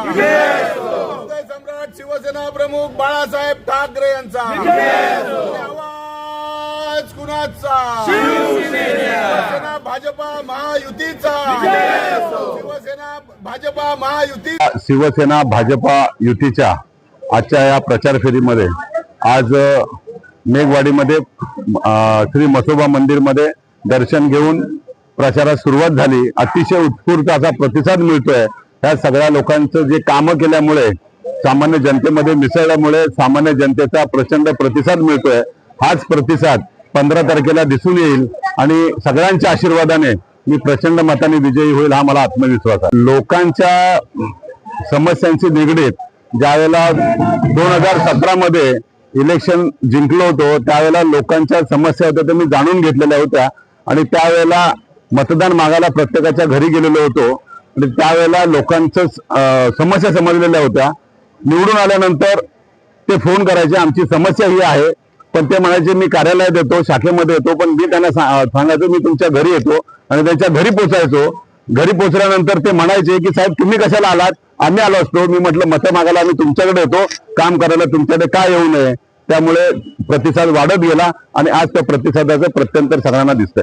हृदय सम्राट शिवसेना प्रमुख बाळासाहेब ठाकरे यांचा आवाज कुणाचा? शिवसेना भाजपा महायुतीचा. शिवसेना भाजपा महायुती. शिवसेना भाजपा युतीच्या आजच्या या प्रचार फेरीमध्ये आज मेघवाडीमध्ये श्री मसोबा मंदिरमध्ये दर्शन घेऊन प्रचारास सुरुवात झाली. अतिशय उत्स्फूर्त असा प्रतिसाद मिळतोय. ह्या सगळ्या लोकांचं जे कामं केल्यामुळे सामान्य जनतेमध्ये मिसळल्यामुळे सामान्य जनतेचा प्रचंड प्रतिसाद मिळतोय. हाच प्रतिसाद 15 तारखेला दिसून येईल आणि सगळ्यांच्या आशीर्वादाने मी प्रचंड मताने विजयी होईल हा मला आत्मविश्वास आहे. लोकांच्या समस्यांशी निगडीत ज्यावेळेला 2017 मध्ये इलेक्शन जिंकलो होतो त्यावेळेला लोकांच्या समस्या होत्या त्या मी जाणून घेतलेल्या होत्या आणि त्यावेळेला मतदान मागायला प्रत्येकाच्या घरी गेलेलो होतो आणि त्यावेळेला लोकांचं समस्या समजलेल्या होत्या. निवडून आल्यानंतर ते फोन करायचे आमची समस्या ही आहे, पण ते म्हणायचे मी कार्यालयात येतो, शाखेमध्ये येतो, पण मी त्यांना सांगायचो मी तुमच्या घरी येतो आणि त्यांच्या घरी पोहोचायचो. घरी पोहोचल्यानंतर ते म्हणायचे की साहेब तुम्ही कशाला आलात? आम्ही आलो असतो. मी म्हटलं मतं मागायला आम्ही तुमच्याकडे येतो, काम करायला तुमच्याकडे का येऊ नये? त्यामुळे प्रतिसाद वाढत गेला आणि आज त्या प्रतिसादाचं प्रत्यंतर सगळ्यांना दिसतंय.